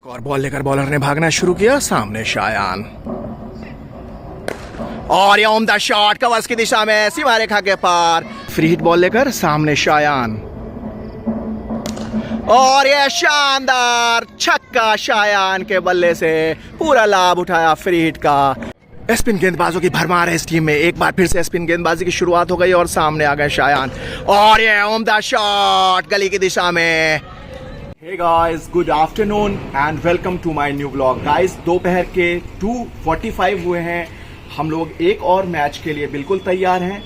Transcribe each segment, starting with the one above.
और बॉल लेकर बॉलर ने भागना शुरू किया। सामने शायान और ये उम्दा शॉट कवर्स की दिशा में सीमा रेखा के पार। फ्री हिट बॉल लेकर सामने शायान और ये शानदार छक्का शायान के बल्ले से पूरा लाभ उठाया फ्री हिट का। स्पिन गेंदबाजों की भरमार है इस टीम में। एक बार फिर से स्पिन गेंदबाजी की शुरुआत हो गई और सामने आ गए शायान और ये उम्दा शॉट गली की दिशा में। Hey guys, good afternoon and welcome to my new vlog. Guys, दोपहर के 2:45 हुए हैं। हम लोग एक और मैच के लिए बिल्कुल तैयार हैं।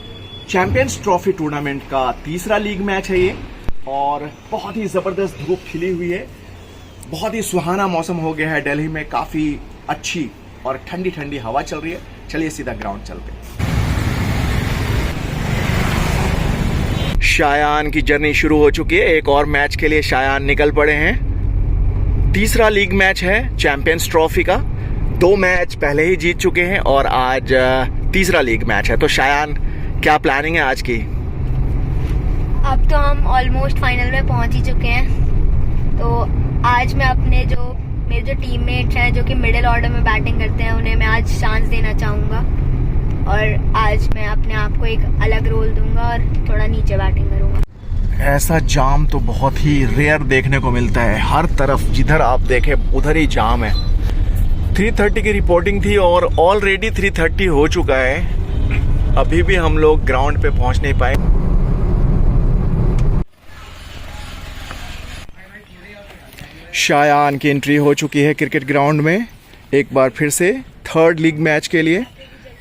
चैंपियंस ट्रॉफी टूर्नामेंट का तीसरा लीग मैच है ये और बहुत ही ज़बरदस्त धूप खिली हुई है। बहुत ही सुहाना मौसम हो गया है। दिल्ली में काफ़ी अच्छी और ठंडी ठंडी हवा चल रही है। चलिए सीधा ग्राउंड चलते हैं। शायान की जर्नी शुरू हो चुकी है। एक और मैच के लिए शायान निकल पड़े हैं। तीसरा लीग मैच है चैंपियंस ट्रॉफी का। 2 मैच पहले ही जीत चुके हैं और आज तीसरा लीग मैच है। तो शायान, क्या प्लानिंग है आज की? अब तो हम ऑलमोस्ट फाइनल में पहुंच ही चुके हैं। तो आज मैं मेरे जो टीममेट्स हैं जो कि मिडिल ऑर्डर में बैटिंग करते हैं, उन्हें मैं आज चांस देना चाहूँगा और आज मैं अपने आप को एक अलग रोल दूंगा और थोड़ा नीचे बैटिंग करूंगा। ऐसा जाम तो बहुत ही रेयर देखने को मिलता है। हर तरफ जिधर आप देखें उधर ही जाम है। 3:30 की रिपोर्टिंग थी और ऑलरेडी 3:30 हो चुका है। अभी भी हम लोग ग्राउंड पे पहुंच नहीं पाए। शायान की एंट्री हो चुकी है क्रिकेट ग्राउंड में एक बार फिर से थर्ड लीग मैच के लिए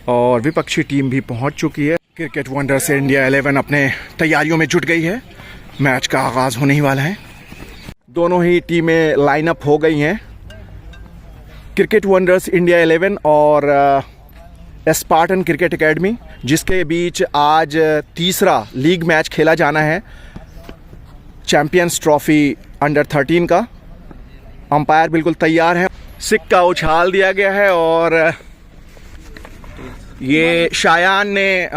और विपक्षी टीम भी पहुंच चुकी है। क्रिकेट वंडर्स इंडिया 11 अपने तैयारियों में जुट गई है। मैच का आगाज होने ही वाला है। दोनों ही टीमें लाइनअप हो गई हैं। क्रिकेट वंडर्स इंडिया 11 और स्पार्टन क्रिकेट एकेडमी, जिसके बीच आज तीसरा लीग मैच खेला जाना है चैंपियंस ट्रॉफी अंडर 13 का। अंपायर बिल्कुल तैयार है। सिक्का उछाल दिया गया है और ये शायान ने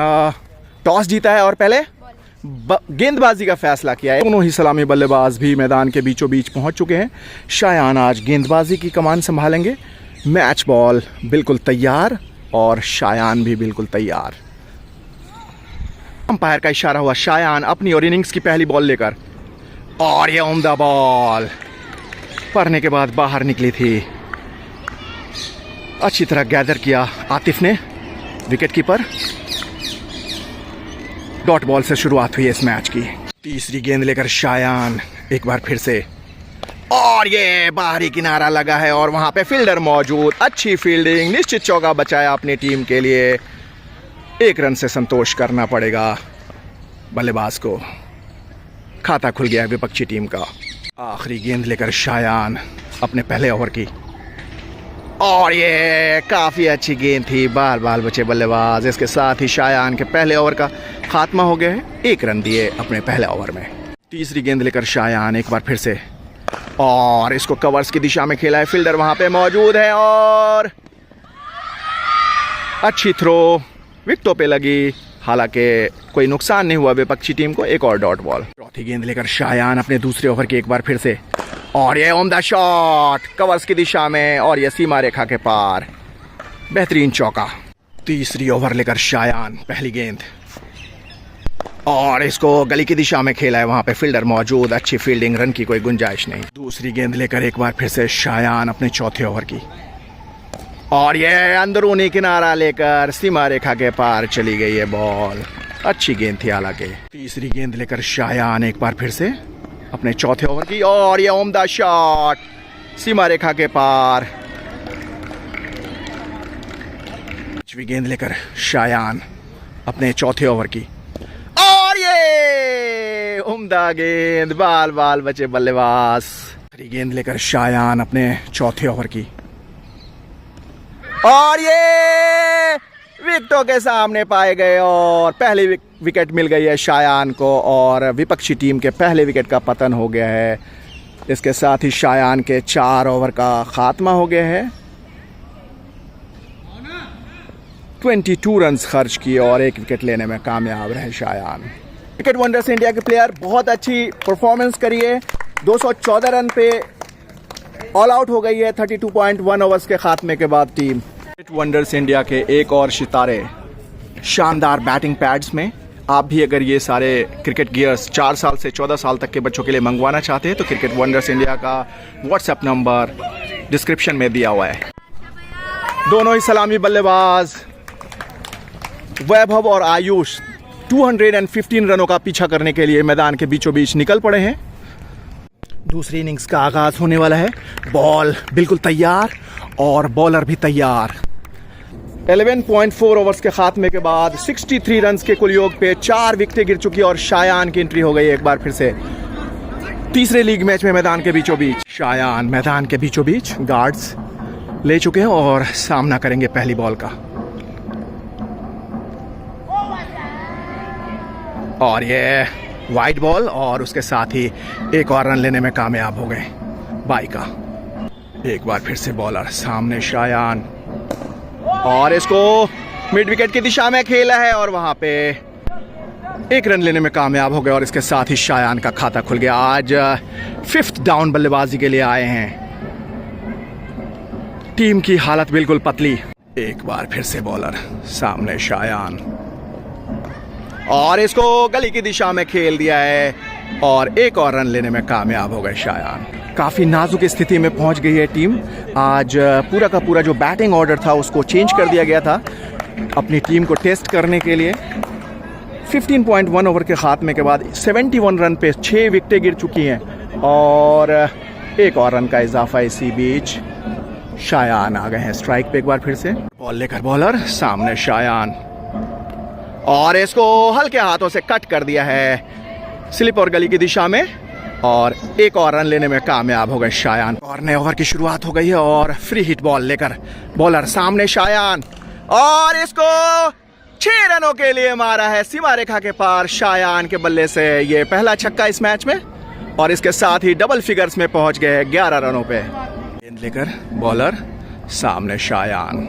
टॉस जीता है और पहले गेंदबाजी का फैसला किया है। दोनों ही सलामी बल्लेबाज भी मैदान के बीचों बीच पहुंच चुके हैं। शायान आज गेंदबाजी की कमान संभालेंगे। मैच बॉल बिल्कुल तैयार और शायान भी बिल्कुल तैयार। अंपायर का इशारा हुआ। शायान अपनी और इनिंग्स की पहली बॉल लेकर और ये उम्दा बॉल पढ़ने के बाद बाहर निकली थी। अच्छी तरह गैदर किया आतिफ ने, विकेट कीपर। डॉट बॉल से शुरुआत हुई है इस मैच की। तीसरी गेंद लेकर शायान एक बार फिर से और ये बाहरी किनारा लगा है और वहां पे फील्डर मौजूद। अच्छी फील्डिंग, निश्चित चौका बचाया अपनी टीम के लिए। 1 रन से संतोष करना पड़ेगा बल्लेबाज को। खाता खुल गया विपक्षी टीम का। आखिरी गेंद लेकर शायान अपने पहले ओवर की और ये काफ़ी अच्छी गेंद थी। बाल बाल बचे बल्लेबाज। इसके साथ ही शायान के पहले ओवर का खात्मा हो गया है। 1 रन दिए अपने पहले ओवर में। तीसरी गेंद लेकर शायान एक बार फिर से और इसको कवर्स की दिशा में खेला है। फील्डर वहां पे मौजूद है और अच्छी थ्रो विकेटों पे लगी। हालांकि कोई नुकसान नहीं हुआ विपक्षी टीम को। एक और डॉट बॉल। चौथी गेंद लेकर शायान अपने दूसरे ओवर की एक बार फिर से और ये उम्दा शॉट कवर्स की दिशा में और ये सीमा रेखा के पार। बेहतरीन चौका। तीसरी ओवर लेकर शायान पहली गेंद और इसको गली की दिशा में खेला है। वहां पे फील्डर मौजूद। अच्छी फील्डिंग, रन की कोई गुंजाइश नहीं। दूसरी गेंद लेकर एक बार फिर से शायान अपने चौथे ओवर की और ये अंदरूनी किनारा लेकर सीमा रेखा के पार चली गई है बॉल। अच्छी गेंद थी हालांकि। तीसरी गेंद लेकर शायान एक बार फिर से अपने चौथे ओवर की और ये उम्दा शॉट सीमा रेखा के पार। पांचवी गेंद लेकर शायान अपने चौथे ओवर की और ये उम्दा गेंद, बाल बाल बचे बल्लेबाज। आखिरी गेंद लेकर शायान अपने चौथे ओवर की और ये विकेटों के सामने पाए गए और पहली विकेट मिल गई है शायान को और विपक्षी टीम के पहले विकेट का पतन हो गया है। इसके साथ ही शायान के 4 ओवर का खात्मा हो गया है। 22 रन खर्च किए और 1 विकेट लेने में कामयाब रहे शायान। क्रिकेट वंडर्स इंडिया के प्लेयर बहुत अच्छी परफॉर्मेंस करी है। 214 रन पे ऑल आउट हो गई है 32.1 ओवर्स के खात्मे के बाद टीम। वंडर्स इंडिया के एक और सितारे शानदार बैटिंग पैड्स में। आप भी अगर ये सारे क्रिकेट गियर्स 4 साल से 14 साल तक के बच्चों के लिए मंगवाना चाहते हैं तो क्रिकेट वंडर्स इंडिया का व्हाट्सएप नंबर डिस्क्रिप्शन में दिया हुआ है। दोनों ही सलामी बल्लेबाज वैभव और आयुष 215 रनों का पीछा करने के लिए मैदान के बीचों बीच निकल पड़े हैं। दूसरी इनिंग्स का आगाज होने वाला है। बॉल बिल्कुल तैयार और बॉलर भी तैयार। 11.4 ओवर्स के खात्मे के बाद 63 रन्स के कुल योग पे 4 विकेटें गिर चुकी और शायान की एंट्री हो गई एक बार फिर से तीसरे लीग मैच में मैदान के बीचों बीच। शायान मैदान के बीचों बीच गार्ड्स ले चुके हैं और सामना करेंगे पहली बॉल का। और ये वाइड बॉल और उसके साथ ही एक और रन लेने में कामयाब हो गए बाई का। एक बार फिर से बॉलर सामने शायान और इसको मिड विकेट की दिशा में खेला है और वहां पे एक रन लेने में कामयाब हो गए और इसके साथ ही शायान का खाता खुल गया। आज 5th डाउन बल्लेबाजी के लिए आए हैं। टीम की हालत बिल्कुल पतली। एक बार फिर से बॉलर सामने शायान और इसको गली की दिशा में खेल दिया है और एक और रन लेने में कामयाब हो गए शायान। काफ़ी नाजुक स्थिति में पहुंच गई है टीम। आज पूरा का पूरा जो बैटिंग ऑर्डर था उसको चेंज कर दिया गया था अपनी टीम को टेस्ट करने के लिए। 15.1 ओवर के खात्मे के बाद 71 रन पे 6 विकेटें गिर चुकी हैं और एक और रन का इजाफा इसी बीच। शायान आ गए हैं स्ट्राइक पे एक बार फिर से। बॉल लेकर बॉलर सामने शायान और इसको हल्के हाथों से कट कर दिया है स्लिप और गली की दिशा में और एक और रन लेने में कामयाब हो गए शायान। और नए ओवर की शुरुआत हो गई है और फ्री हिट बॉल लेकर बॉलर सामने शायान और इसको 6 रनों के लिए मारा है सीमा रेखा के पार शायान के बल्ले से। ये पहला छक्का इस मैच में और इसके साथ ही डबल फिगर्स में पहुंच गए 11 रनों पे। गेंद लेकर बॉलर सामने शायान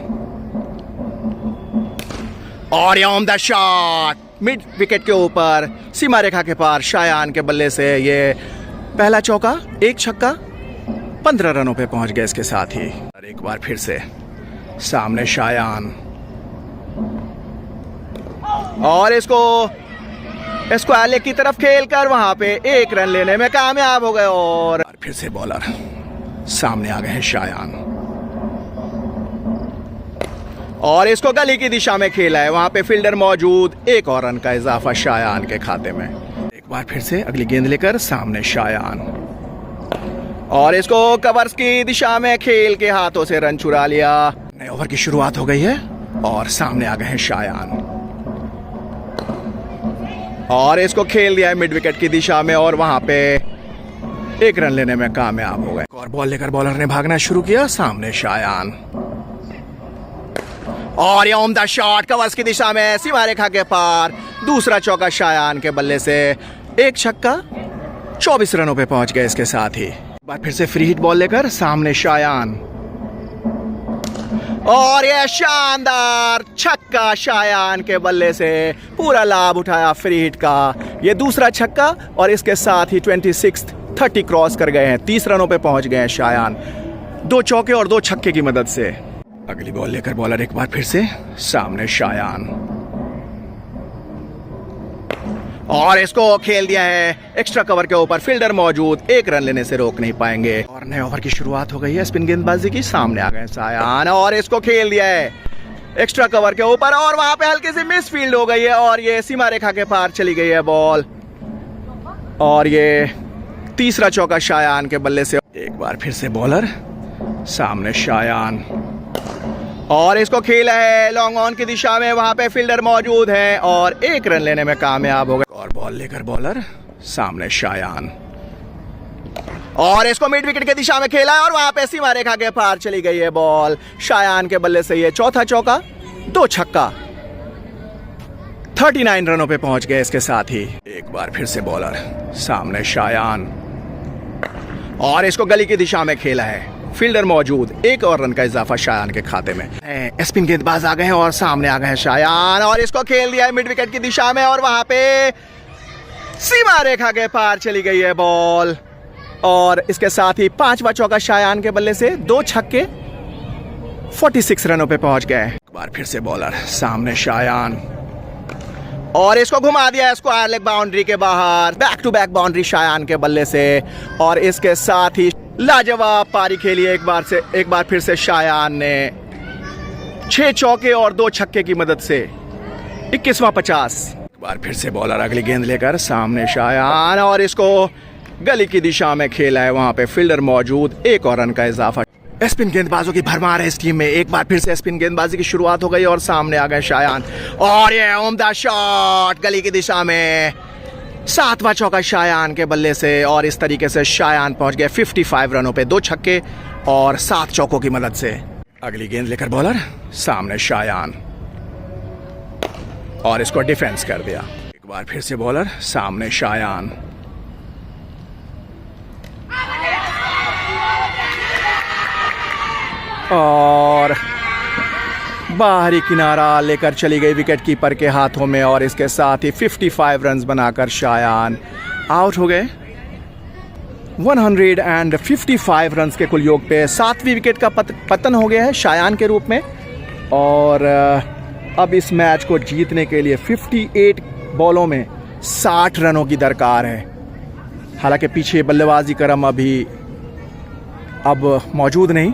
और on the shot mid wicket के ऊपर सीमा रेखा के पार शायान के बल्ले से। ये पहला चौका, एक छक्का, 15 रनों पे पहुंच गए इसके साथ ही। और एक बार फिर से सामने शायान और इसको आले की तरफ खेलकर वहां पे एक रन लेने में कामयाब हो गए और फिर से बॉलर सामने आ गए हैं शायान और इसको गली की दिशा में खेला है। वहां पे फील्डर मौजूद, एक और रन का इजाफा शायान के खाते में। एक बार फिर से अगली गेंद लेकर सामने शायान और इसको कवर्स की दिशा में खेल के हाथों से रन चुरा लिया। नए ओवर की शुरुआत हो गई है और सामने आ गए हैं शायान और इसको खेल दिया है मिड विकेट की दिशा में और वहां पे एक रन लेने में कामयाब हो गए। और बॉल लेकर बॉलर ने भागना शुरू किया सामने शायान और ये ऑन द शॉट कवर्स की दिशा में सीमा रेखा के पार। दूसरा चौका शायान के बल्ले से, एक छक्का, 24 रनों पे पहुंच गए इसके साथ ही। एक बार फिर से फ्री हिट बॉल लेकर सामने शायान और ये शानदार छक्का शायान के बल्ले से। पूरा लाभ उठाया फ्री हिट का। ये दूसरा छक्का और इसके साथ ही 30 क्रॉस कर गए हैं। 30 रनों पे पहुंच गए हैं शायान 2 चौके और 2 छक्के की मदद से। अगली बॉल लेकर बॉलर एक बार फिर से सामने शायान और इसको खेल दिया है एक्स्ट्रा कवर के ऊपर। फील्डर मौजूद, एक रन लेने से रोक नहीं पाएंगे। और नए ओवर की शुरुआत हो गई है स्पिन गेंदबाजी की। सामने आ गए शायान और इसको खेल दिया है एक्स्ट्रा कवर के ऊपर और वहां पे हल्की सी मिस फील्ड हो गई है और ये सीमा रेखा के पार चली गई है बॉल और ये तीसरा चौका शायान के बल्ले से। एक बार फिर से बॉलर सामने शायान और इसको खेला है लॉन्ग ऑन की दिशा में। वहां पे फील्डर मौजूद है और एक रन लेने में कामयाब हो गए। और बॉल लेकर बॉलर सामने शायान और इसको मिड विकेट की दिशा में खेला है और वहां पे सीमा रेखा के पार चली गई है बॉल शायान के बल्ले से। ये चौथा चौका, 2 छक्का, 39 रनों पे पहुंच गए इसके साथ ही। एक बार फिर से बॉलर सामने शायान और इसको गली की दिशा में खेला है। फील्डर मौजूद, एक और रन का इजाफा शायान के खाते में। स्पिन गेंदबाज आ गए हैं और सामने आ गए हैं शायान और इसको खेल दिया है मिड विकेट की दिशा में और वहां पे सीमा रेखा के पार चली गई है बॉल और इसके साथ ही 5वां चौका शायान के बल्ले से 2 छक्के 46 रनों पे पहुंच गए। एक बार फिर से बॉलर, सामने शायान, और इसको घुमा दिया स्क्वायर लेग बाउंड्री के बाहर। Back to back boundary Shayan के बल्ले से, और इसके साथ ही लाजवाब पारी खेली एक बार फिर से शायान ने 6 चौके और 2 छक्के की मदद से 21वां 50। एक बार फिर से बॉलर अगली गेंद लेकर, सामने शायान, और इसको गली की दिशा में खेला है, वहां पे फील्डर मौजूद, 1 और रन का इजाफा। स्पिन गेंदबाजों की भरमार है इस टीम में। एक बार फिर से स्पिन गेंदबाजी की शुरुआत हो गई और सामने आ गए शायान, और ये उम्दा शॉट गली की दिशा में, 7वां चौका शायान के बल्ले से, और इस तरीके से शायान पहुंच गए 55 रनों पे 2 छक्के और 7 चौकों की मदद से। अगली गेंद लेकर बॉलर, सामने शायान, और इसको डिफेंस कर दिया। एक बार फिर से बॉलर, सामने शायान, और बाहरी किनारा लेकर चली गई विकेट कीपर के हाथों में, और इसके साथ ही 55 रन्स बनाकर शायान आउट हो गए। 155 रन्स के कुल योग पे 7वीं विकेट का पतन हो गया है शायान के रूप में, और अब इस मैच को जीतने के लिए 58 बॉलों में 60 रनों की दरकार है। हालांकि पीछे बल्लेबाजी क्रम अभी अब मौजूद नहीं,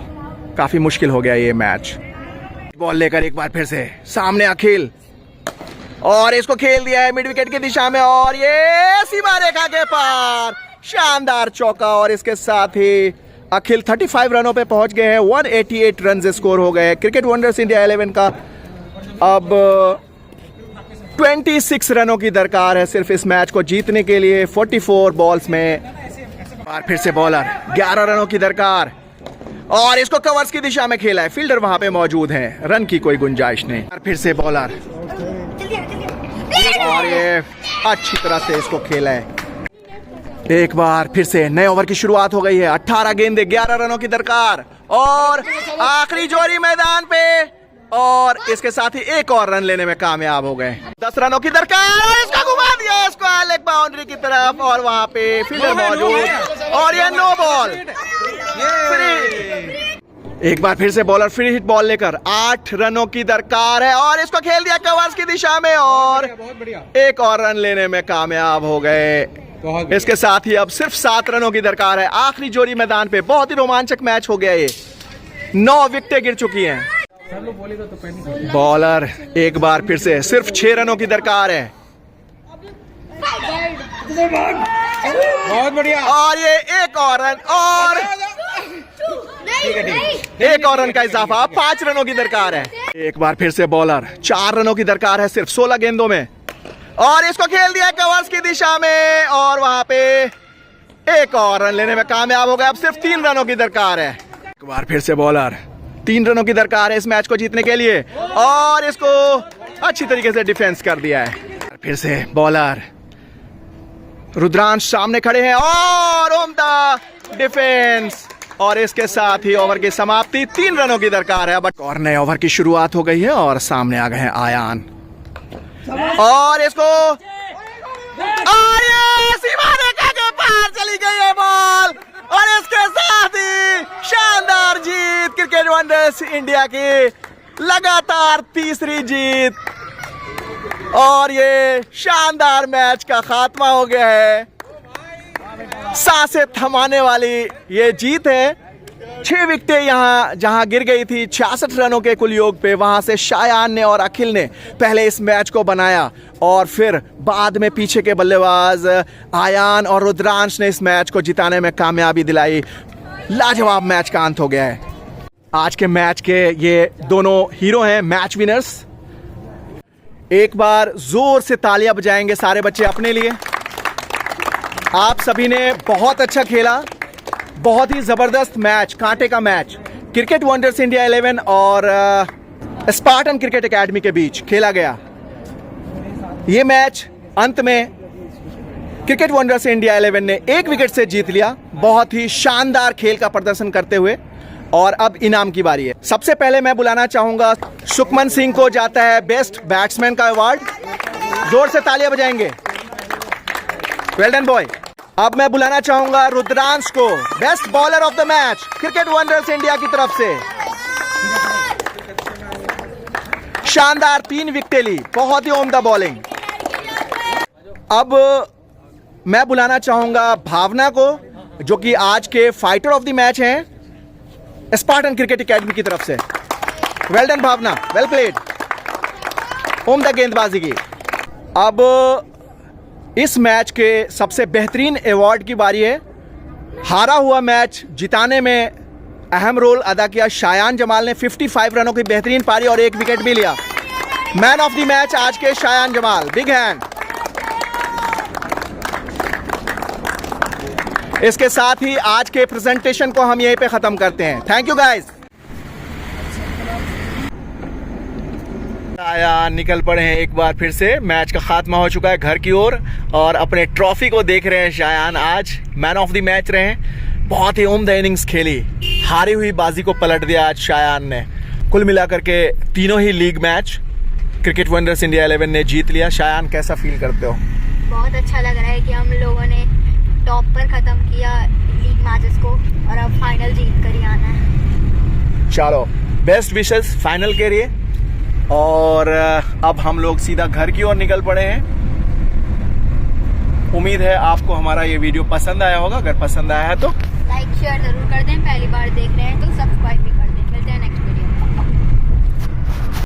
काफी मुश्किल हो गया ये मैच। बॉल लेकर एक बार फिर से सामने अखिल, और इसको खेल दिया है मिड विकेट की दिशा में, और ये सीमा रेखा के पार, शानदार चौका, और इसके साथ ही अखिल 35 रनों पे पहुंच गए हैं। 188 रन स्कोर हो गए। क्रिकेट वंडर्स इंडिया 11 का अब 26 रनों की दरकार है सिर्फ इस मैच को जीतने के लिए। 44 बॉल्स में बार फिर से बॉलर, 11 रनों की दरकार, और इसको कवर्स की दिशा में खेला है, फील्डर वहां पे मौजूद हैं, रन की कोई गुंजाइश नहीं। फिर से बॉलर, और ये अच्छी तरह से इसको खेला है। एक बार फिर से नए ओवर की शुरुआत हो गई है। 18 गेंदे, 11 रनों की दरकार, और आखिरी जोड़ी मैदान पे, और इसके साथ ही 1 और रन लेने में कामयाब हो गए। 10 रनों की दरकार, और इसको घुमा दिया स्क्वायर लेग बाउंड्री की तरफ, और वहां पे फील्डर मौजूद, और ये नो बॉल फ्री। एक बार फिर से बॉलर फ्री हिट बॉल लेकर 8 रनों की दरकार है, और इसको खेल दिया कवर्स की दिशा में, और 1 और रन लेने में कामयाब हो गए। इसके साथ ही अब सिर्फ 7 रनों की दरकार है। आखिरी जोड़ी मैदान पे, बहुत ही रोमांचक मैच हो गया ये। 9 विकेटें गिर चुकी हैं। बॉलर एक बार फिर से, सिर्फ 6 रनों की दरकार है, बहुत बढ़िया, और ये 1 और रन, और 1 और रन का इजाफा, 5 रनों की दरकार है। एक बार फिर से बॉलर, 4 रनों की दरकार है सिर्फ 16 गेंदों में, और इसको खेल दिया कवर्स की दिशा में, और वहां पे 1 और रन लेने में कामयाब हो गए। अब सिर्फ 3 रनों की दरकार है। एक बार फिर से बॉलर, 3 रनों की दरकार है इस मैच को जीतने के लिए, और इसको अच्छी तरीके से डिफेंस कर दिया है। फिर से बॉलर, रुद्रांश सामने खड़े हैं, और उम्दा डिफेंस, और इसके साथ ही ओवर की समाप्ति। 3 रनों की दरकार है। बट और नए ओवर की शुरुआत हो गई है, और सामने आ गए हैं आयान, और इसको, और ये सीमा रेखा के पार चली गई है बॉल, और इसके साथ ही शानदार जीत, क्रिकेट वंडर्स इंडिया की लगातार 3री जीत, और ये शानदार मैच का खात्मा हो गया है। सांसें थमाने वाली ये जीत है। 6 विकेटें यहाँ जहां गिर गई थी 66 रनों के कुल योग पे, वहां से शायान ने और अखिल ने पहले इस मैच को बनाया, और फिर बाद में पीछे के बल्लेबाज आयान और रुद्रांश ने इस मैच को जिताने में कामयाबी दिलाई। लाजवाब मैच का अंत हो गया है। आज के मैच के ये दोनों हीरो हैं, मैच विनर्स। एक बार जोर से तालियां बजाएंगे सारे बच्चे अपने लिए। आप सभी ने बहुत अच्छा खेला, बहुत ही जबरदस्त मैच, कांटे का मैच क्रिकेट वंडर्स इंडिया 11 और स्पार्टन क्रिकेट एकेडमी के बीच खेला गया। ये मैच अंत में क्रिकेट वंडर्स इंडिया 11 ने 1 विकेट से जीत लिया, बहुत ही शानदार खेल का प्रदर्शन करते हुए। और अब इनाम की बारी है। सबसे पहले मैं बुलाना चाहूंगा सुखमन सिंह को, जाता है बेस्ट बैट्समैन का अवार्ड। जोर से तालियां बजाएंगे। Well done boy. अब मैं बुलाना चाहूंगा रुद्रांश को, best bowler of the match cricket wonders India की तरफ से। शानदार 3 विकेटें ली, बहुत ही उम्दा बॉलिंग। अब मैं बुलाना चाहूंगा भावना को, जो कि आज के फाइटर ऑफ द मैच हैं स्पार्टन क्रिकेट एकेडमी की तरफ से। वेल डन भावना, वेल प्लेड, उम्दा गेंदबाजी की। अब इस मैच के सबसे बेहतरीन अवार्ड की बारी है। हारा हुआ मैच जिताने में अहम रोल अदा किया शायान जमाल ने। 55 रनों की बेहतरीन पारी और 1 विकेट भी लिया। मैन ऑफ द मैच आज के शायान जमाल, बिग हैंड। इसके साथ ही आज के प्रेजेंटेशन को हम यहीं पे खत्म करते हैं। Thank you guys. आया निकल पड़े हैं एक बार फिर से। मैच का खात्मा हो चुका है घर की ओर और अपने ट्रॉफी को देख रहे हैं शायान। आज मैन ऑफ द मैच रहे, बहुत ही उम्दा इनिंग्स खेली, हारी हुई बाजी को पलट दिया आज शायान ने। कुल मिलाकर के तीनों ही league match cricket wonders India 11 ने जीत लिया। शायान कैसा फील करते हो? बहुत अच्छा लग रहा है कि हम लोगों ने टॉप पर खत्म किया लीग मैचेस को और अब फाइनल जीत कर ही आना है। चलो, बेस्ट विशेस फाइनल के लिए। और अब हम लोग सीधा घर की ओर निकल पड़े हैं। उम्मीद है आपको हमारा ये वीडियो पसंद आया होगा। अगर पसंद आया है तो लाइक शेयर जरूर कर दें। पहली बार देख रहे हैं तो सब्सक्राइब भी कर दें। मिलते हैं नेक्स्ट